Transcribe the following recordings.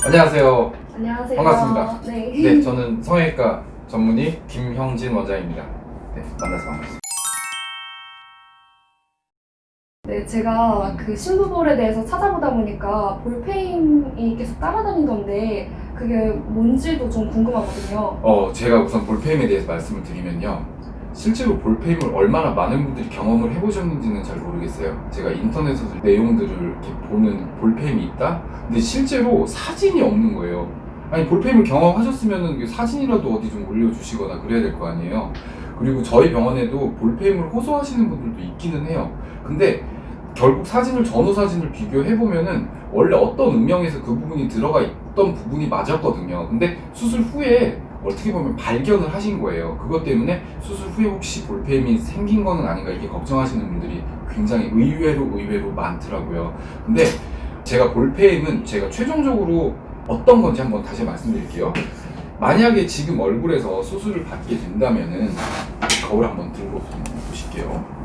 안녕하세요. 안녕하세요. 반갑습니다. 네. 네, 저는 성형외과 전문의 김형진 원장입니다. 네, 만나서 반갑습니다. 네, 제가 그 신부볼에 대해서 찾아보다 보니까 볼페인이 계속 따라다니던데 그게 뭔지도 좀 궁금하거든요. 제가 우선 볼페임에 대해서 말씀을 드리면요. 실제로 볼페임을 얼마나 많은 분들이 경험을 해보셨는지는 잘 모르겠어요. 제가 인터넷에서 내용들을 이렇게 보는 볼페임이 있다? 근데 실제로 사진이 없는 거예요. 아니, 볼페임을 경험하셨으면 사진이라도 어디 좀 올려주시거나 그래야 될 거 아니에요. 그리고 저희 병원에도 볼페임을 호소하시는 분들도 있기는 해요. 근데 결국 전후 사진을 비교해보면은 원래 어떤 음영에서 그 부분이 들어가 있던 부분이 맞았거든요. 근데 수술 후에 어떻게 보면 발견을 하신 거예요. 그것 때문에 수술 후에 혹시 볼페임이 생긴 거는 아닌가 이렇게 걱정하시는 분들이 굉장히 의외로 많더라고요. 근데 제가 볼페임은 제가 최종적으로 어떤 건지 한번 다시 말씀드릴게요. 만약에 지금 얼굴에서 수술을 받게 된다면은 거울 한번 들고 보실게요.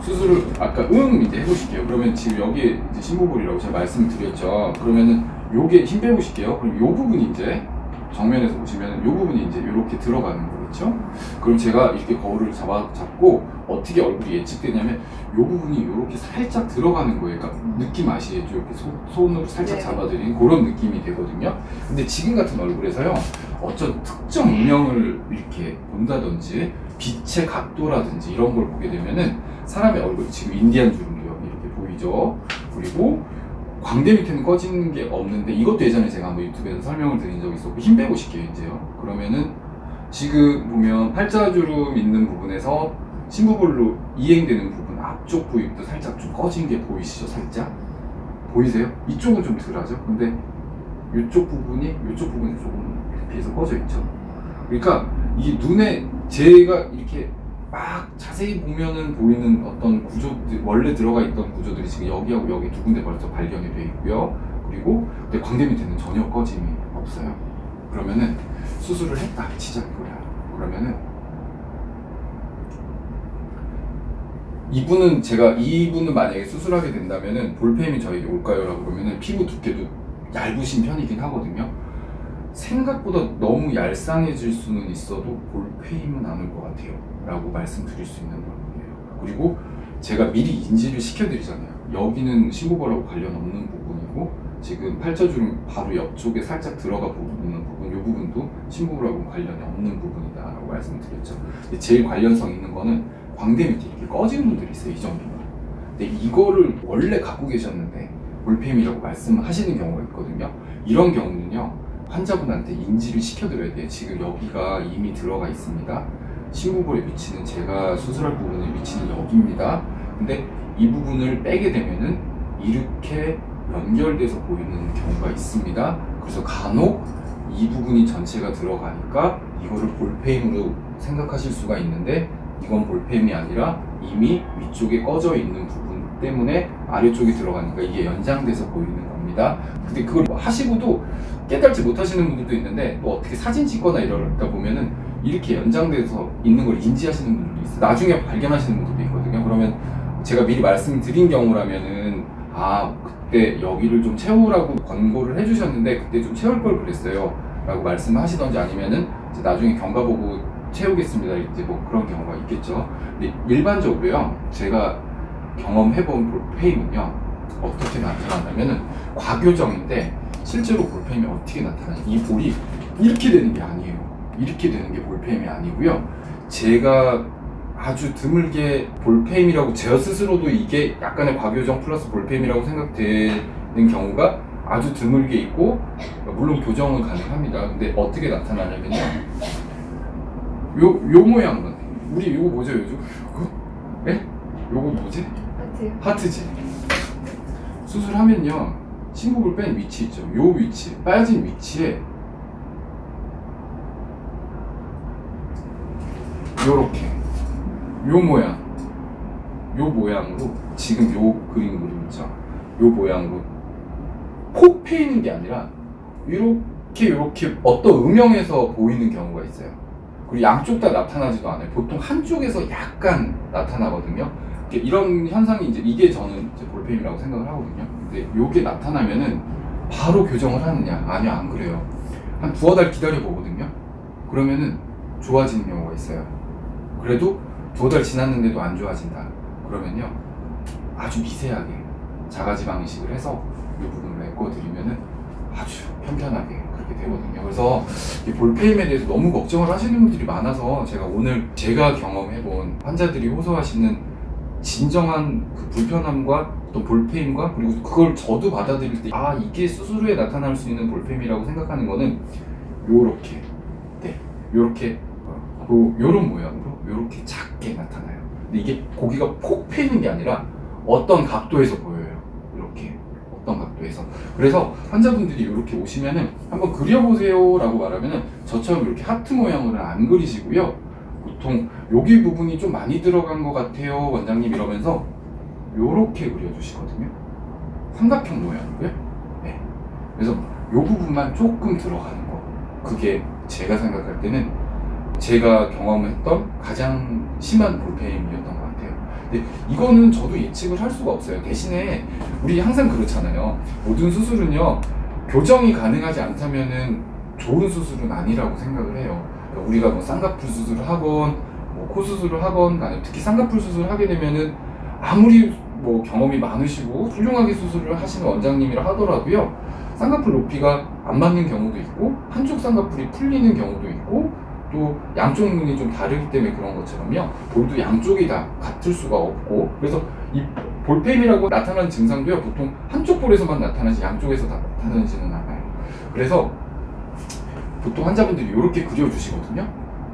수술을 아까 이제 해보실게요. 그러면 지금 여기에 이제 심부볼이라고 제가 말씀을 드렸죠. 그러면은 요게 힘 빼보실게요. 그럼 요 부분이 이제 정면에서 보시면 요 부분이 이제 이렇게 들어가는 거겠죠. 그럼 제가 이렇게 거울을 잡고 어떻게 얼굴이 예측되냐면 요 부분이 이렇게 살짝 들어가는 거예요. 그러니까 느낌 아시겠죠? 이렇게 손으로 살짝 네. 잡아드린 그런 느낌이 되거든요. 근데 지금 같은 얼굴에서요, 어떤 특정 음영을 이렇게 본다든지 빛의 각도라든지 이런 걸 보게 되면은 사람의 얼굴, 지금 인디안 주름도 여기 이렇게 보이죠. 그리고 광대 밑에는 꺼지는 게 없는데, 이것도 예전에 제가 한번 유튜브에서 설명을 드린 적이 있었고, 힘 빼보실게요 이제요. 그러면은 지금 보면 팔자주름 있는 부분에서 심부볼로 이행되는 부분 앞쪽 부위부터 살짝 좀 꺼진 게 보이시죠? 살짝 보이세요? 이쪽은 좀 덜하죠. 근데 이쪽 부분이 조금 비해서 꺼져 있죠. 그러니까 이 눈에 제가 이렇게 막 자세히 보면은 보이는 어떤 구조들, 원래 들어가 있던 구조들이 지금 여기하고 여기 두 군데 벌써 발견이 되어 있고요. 그리고 근데 광대 밑에는 전혀 꺼짐이 없어요. 그러면은 수술을 했다 치자 이거야. 그러면은 이분은 만약에 수술하게 된다면은 볼페임이 저에게 올까요? 라고 그러면은 피부 두께도 얇으신 편이긴 하거든요. 생각보다 너무 얄쌍해질 수는 있어도 볼페임은 안 올 것 같아요 라고 말씀드릴 수 있는 거예요. 그리고 제가 미리 인지를 시켜드리잖아요. 여기는 심부볼하고 관련 없는 부분이고, 지금 팔자주름 바로 옆쪽에 살짝 들어가 보이는 부분, 이 부분도 심부볼하고 관련이 없는 부분이다 라고 말씀을 드렸죠. 근데 제일 관련성 있는 거는 광대 밑에 이렇게 꺼지는 분들이 있어요. 이 정도면. 근데 이거를 원래 갖고 계셨는데 볼페임이라고 말씀하시는 경우가 있거든요. 이런 경우는요, 환자분한테 인지를 시켜드려야 돼요. 지금 여기가 이미 들어가 있습니다. 심부볼에 위치는 제가 수술할 부분에 위치는 여기입니다. 근데 이 부분을 빼게 되면은 이렇게 연결돼서 보이는 경우가 있습니다. 그래서 간혹 이 부분이 전체가 들어가니까 이거를 볼페임으로 생각하실 수가 있는데, 이건 볼페임이 아니라 이미 위쪽에 꺼져 있는 부분 때문에 아래쪽이 들어가니까 이게 연장돼서 보이는 겁니다. 근데 그걸 하시고도 깨달지 못하시는 분들도 있는데, 또 어떻게 사진 찍거나 이러다 보면은 이렇게 연장돼서 있는 걸 인지하시는 분들도 있어요. 나중에 발견하시는 분들도 있거든요. 그러면 제가 미리 말씀드린 경우라면은 그때 여기를 좀 채우라고 권고를 해주셨는데 그때 좀 채울 걸 그랬어요 라고 말씀하시던지, 아니면은 이제 나중에 경과 보고 채우겠습니다 이제 뭐 그런 경우가 있겠죠. 근데 일반적으로요, 제가 경험해본 볼페임은요 어떻게 나타나냐면은 과교정인데, 실제로 볼페임이 어떻게 나타나냐, 이 볼이 이렇게 되는 게 아니에요. 이렇게 되는 게 볼페임이 아니고요, 제가 아주 드물게 볼페임이라고 제 스스로도 이게 약간의 과교정 플러스 볼페임이라고 생각되는 경우가 아주 드물게 있고, 물론 교정은 가능합니다. 근데 어떻게 나타나냐면요, 요 모양 같아요. 우리 요거 뭐죠 요즘? 요거? 예? 요거 뭐지? 하트지. 수술하면요, 심부볼 뺀 위치 있죠. 요 위치, 빠진 위치에 요렇게 요 모양으로 지금 요 그림 있죠. 요 모양으로 폭 패이는 게 아니라 요렇게 어떤 음영에서 보이는 경우가 있어요. 그리고 양쪽 다 나타나지도 않아요. 보통 한쪽에서 약간 나타나거든요. 이런 현상이 이제, 이게 저는 이제 볼페임이라고 생각을 하거든요. 근데 요게 나타나면은 바로 교정을 하느냐? 아니요, 안 그래요. 한 두어 달 기다려 보거든요. 그러면은 좋아지는 경우가 있어요. 그래도 두어 달 지났는데도 안 좋아진다. 그러면요, 아주 미세하게 자가지방 이식을 해서 이 부분을 메꿔드리면은 아주 편편하게 그렇게 되거든요. 그래서 이 볼페임에 대해서 너무 걱정을 하시는 분들이 많아서 제가 오늘 제가 경험해본 환자들이 호소하시는 진정한 그 불편함과 또 볼페임과 그리고 그걸 저도 받아들일 때 아 이게 수술 후에 나타날 수 있는 볼페임이라고 생각하는 거는 요렇게 요렇게 요런 모양으로 요렇게 작게 나타나요. 근데 이게 고기가 폭 패이는 게 아니라 어떤 각도에서 보여요. 이렇게 어떤 각도에서. 그래서 환자분들이 이렇게 오시면은 한번 그려보세요 라고 말하면은 저처럼 이렇게 하트 모양으로는 안 그리시고요. 보통 여기 부분이 좀 많이 들어간 것 같아요 원장님 이러면서 요렇게 그려주시거든요. 삼각형 모양이고요. 네. 그래서 요 부분만 조금 들어가는 거. 그게 제가 생각할 때는 제가 경험했던 가장 심한 볼페임이었던 것 같아요. 근데 이거는 저도 예측을 할 수가 없어요. 대신에 우리 항상 그렇잖아요. 모든 수술은요, 교정이 가능하지 않다면은 좋은 수술은 아니라고 생각을 해요. 그러니까 우리가 뭐 쌍꺼풀 수술을 하건, 뭐 코 수술을 하건, 특히 쌍꺼풀 수술을 하게 되면은 아무리 뭐 경험이 많으시고 훌륭하게 수술을 하시는 원장님이라 하더라도요, 쌍꺼풀 높이가 안 맞는 경우도 있고, 한쪽 쌍꺼풀이 풀리는 경우도 있고, 또 양쪽 눈이 좀 다르기 때문에 그런 것처럼요, 볼도 양쪽이 다 같을 수가 없고, 그래서 이 볼페임이라고 나타나는 증상도요, 보통 한쪽 볼에서만 나타나지 양쪽에서 다 나타나지는 않아요. 그래서 보통 환자분들이 이렇게 그려주시거든요.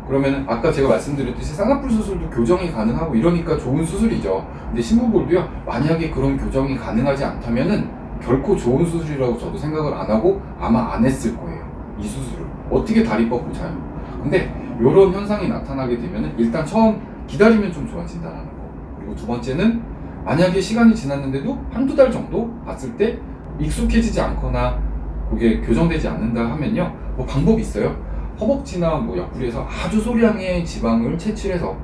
그러면 아까 제가 말씀드렸듯이 쌍꺼풀 수술도 교정이 가능하고 이러니까 좋은 수술이죠. 근데 신부볼도요, 만약에 그런 교정이 가능하지 않다면은 결코 좋은 수술이라고 저도 생각을 안 하고 아마 안 했을 거예요. 이 수술을 어떻게 다리 뻗고 자요. 근데 이런 현상이 나타나게 되면은 일단 처음 기다리면 좀 좋아진다는 거. 그리고 두 번째는 만약에 시간이 지났는데도 한두 달 정도 봤을 때 익숙해지지 않거나 그게 교정되지 않는다 하면요, 뭐 방법이 있어요. 허벅지나 뭐 옆구리에서 아주 소량의 지방을 채취해서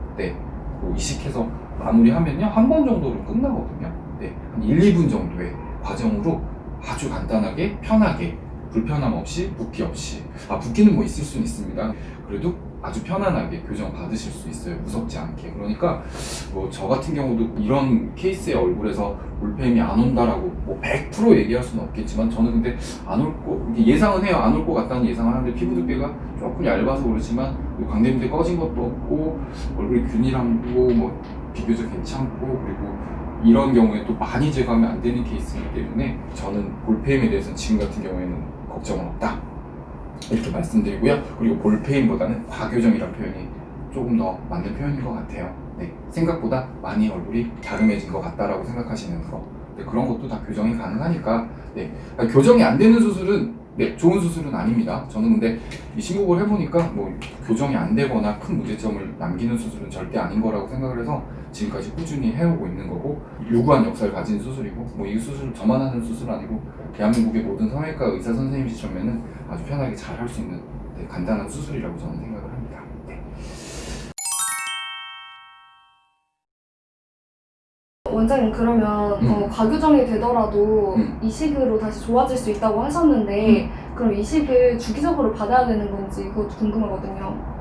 뭐 이식해서 마무리하면요, 한 번 정도로 끝나거든요. 한 1, 2분 정도의 과정으로 아주 간단하게 편하게 불편함 없이 붓기 없이 붓기는 뭐 있을 수는 있습니다. 그래도 아주 편안하게 교정 받으실 수 있어요. 무섭지 않게. 그러니까 뭐 저 같은 경우도 이런 케이스의 얼굴에서 볼페임이 안 온다라고 뭐 100% 얘기할 수는 없겠지만 저는 근데 안 올 거 예상은 해요. 안 올 것 같다는 예상을 하는데 피부 두께가 조금 얇아서 그렇지만 광대인대 꺼진 것도 없고 얼굴에 균일함도 뭐 비교적 괜찮고 그리고 이런 경우에 또 많이 제거하면 안 되는 케이스이기 때문에 저는 볼페임에 대해서는 지금 같은 경우에는 걱정은 없다 이렇게 말씀드리고요. 그리고 볼페임보다는 과교정이라는 표현이 조금 더 맞는 표현인 것 같아요. 생각보다 많이 얼굴이 갸름해진 것 같다라고 생각하시는 거. 그런 것도 다 교정이 가능하니까. 교정이 안 되는 수술은 좋은 수술은 아닙니다. 저는 근데 이 신부볼 해보니까 뭐 교정이 안 되거나 큰 문제점을 남기는 수술은 절대 아닌 거라고 생각을 해서 지금까지 꾸준히 해오고 있는 거고, 유구한 역사를 가진 수술이고, 뭐 이 수술을 저만 하는 수술은 아니고 대한민국의 모든 성형외과 의사 선생님이시라면은 아주 편하게 잘 할 수 있는 간단한 수술이라고 저는 생각을 합니다. 원장님 그러면 과교정이 되더라도 이식으로 다시 좋아질 수 있다고 하셨는데 그럼 이식을 주기적으로 받아야 되는 건지 그것도 궁금하거든요.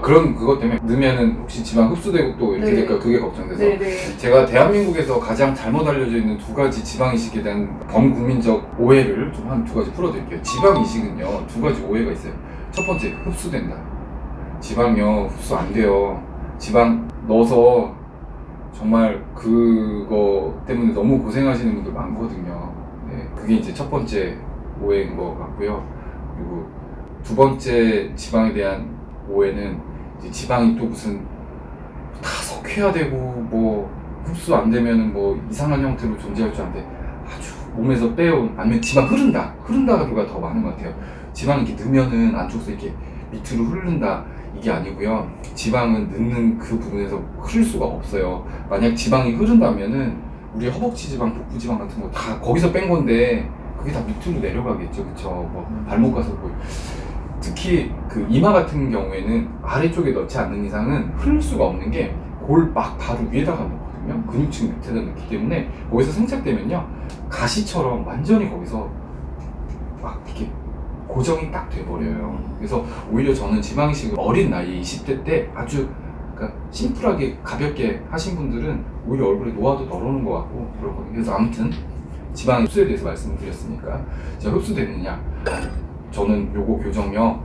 그런 그것 때문에 넣으면은 혹시 지방 흡수되고 또 이렇게 될까 그게 걱정돼서 제가 대한민국에서 가장 잘못 알려져 있는 두 가지 지방 이식에 대한 범국민적 오해를 좀 한 두 가지 풀어드릴게요. 지방 이식은요, 두 가지 오해가 있어요. 첫 번째, 흡수된다. 지방요 흡수 안 돼요. 지방 넣어서 정말 그거 때문에 너무 고생하시는 분들 많거든요. 그게 이제 첫 번째 오해인 것 같고요. 그리고 두 번째 지방에 대한 오해는 이제 지방이 또 무슨 다 석회화되고 뭐 흡수 안 되면은 뭐 이상한 형태로 존재할 줄 아는데 아주 몸에서 빼온 아니면 지방 흐른다가 더 많은 것 같아요. 지방 이렇게 넣으면은 안쪽에서 이렇게 밑으로 흐른다. 이게 아니고요. 지방은 넣는 그 부분에서 흐를 수가 없어요. 만약 지방이 흐른다면은 우리 허벅지 지방, 복부 지방 같은 거 다 거기서 뺀 건데 그게 다 밑으로 내려가겠죠, 그쵸? 뭐 발목 가서 뭐 특히 그 이마 같은 경우에는 아래쪽에 넣지 않는 이상은 흐를 수가 없는 게 골 막 바로 위에다가 넣거든요. 근육층 밑에다 넣기 때문에 거기서 생착되면요, 가시처럼 완전히 거기서 막 이렇게 고정이 딱 돼버려요. 그래서 오히려 저는 지방 이식을 어린 나이 20대 때 아주 그러니까 심플하게 가볍게 하신 분들은 오히려 얼굴에 노화도 덜어오는 것 같고 그렇거든요. 그래서 아무튼 지방 흡수에 대해서 말씀드렸으니까 자, 흡수되느냐? 저는 요거 교정요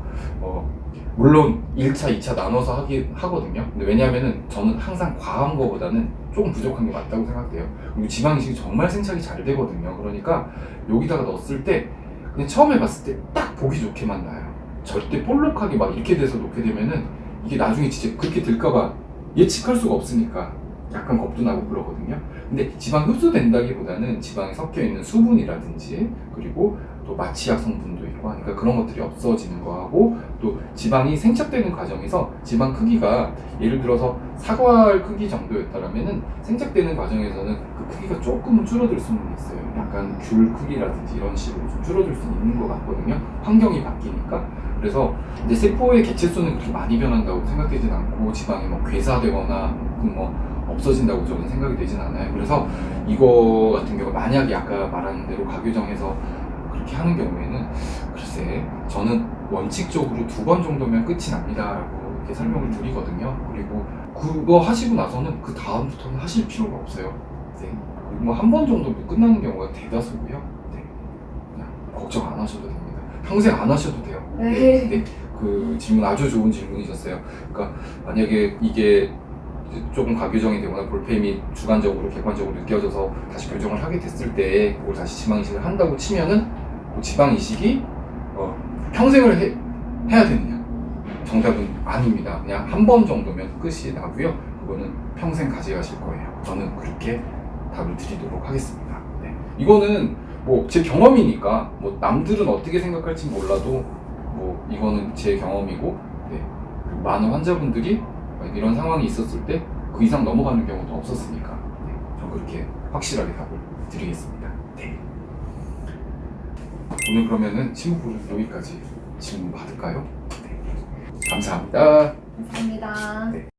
물론 1차, 2차 나눠서 하거든요. 근데 왜냐하면은 저는 항상 과한 거보다는 조금 부족한 게 맞다고 생각돼요. 그리고 지방 이식이 정말 생착이 잘 되거든요. 그러니까 여기다가 넣었을 때 그냥 처음에 봤을 때 딱 보기 좋게만 나요. 절대 볼록하게 막 이렇게 돼서 놓게 되면은 이게 나중에 진짜 그렇게 될까봐 예측할 수가 없으니까 약간 겁도 나고 그러거든요. 근데 지방 흡수된다기보다는 지방에 섞여 있는 수분이라든지 그리고 또 마취약 성분도 있고 하니까 그런 것들이 없어지는 거하고 또 지방이 생착되는 과정에서 지방 크기가 예를 들어서 사과알 크기 정도였다면은 생착되는 과정에서는 그 크기가 조금은 줄어들 수는 있어요. 약간 귤 크기라든지 이런 식으로 좀 줄어들 수는 있는 것 같거든요. 환경이 바뀌니까. 그래서 이제 세포의 개체수는 그렇게 많이 변한다고 생각되진 않고 지방이 뭐 괴사되거나 뭐 없어진다고 저는 생각이 되진 않아요. 그래서 이거 같은 경우 만약에 아까 말한 대로 가교정해서 그렇게 하는 경우에는 글쎄 저는 원칙적으로 2번 정도면 끝이 납니다 라고 이렇게 설명을 드리거든요. 그리고 그거 하시고 나서는 그 다음부터는 하실 필요가 없어요. 네. 뭐 한 번 정도면 끝나는 경우가 대다수고요. 네. 그냥 걱정 안 하셔도 됩니다. 평생 안 하셔도 돼요. 네. 네. 그 질문 아주 좋은 질문이셨어요. 그러니까 만약에 이게 조금 가교정이 되거나 볼펜이 주관적으로 객관적으로 느껴져서 다시 교정을 하게 됐을 때 그걸 다시 지방 이식을 한다고 치면은 그 지방 이식이 평생을 해야 되느냐? 정답은 아닙니다. 그냥 한 번 정도면 끝이 나고요. 그거는 평생 가져가실 거예요. 저는 그렇게 답을 드리도록 하겠습니다. 네. 이거는 뭐 제 경험이니까 뭐 남들은 어떻게 생각할지 몰라도 뭐 이거는 제 경험이고 네. 많은 환자분들이 이런 상황이 있었을 때 그 이상 넘어가는 경우도 없었으니까 네, 전 그렇게 확실하게 답을 드리겠습니다. 네. 오늘 그러면은 친구분은 여기까지 질문 받을까요? 네. 감사합니다. 감사합니다. 네.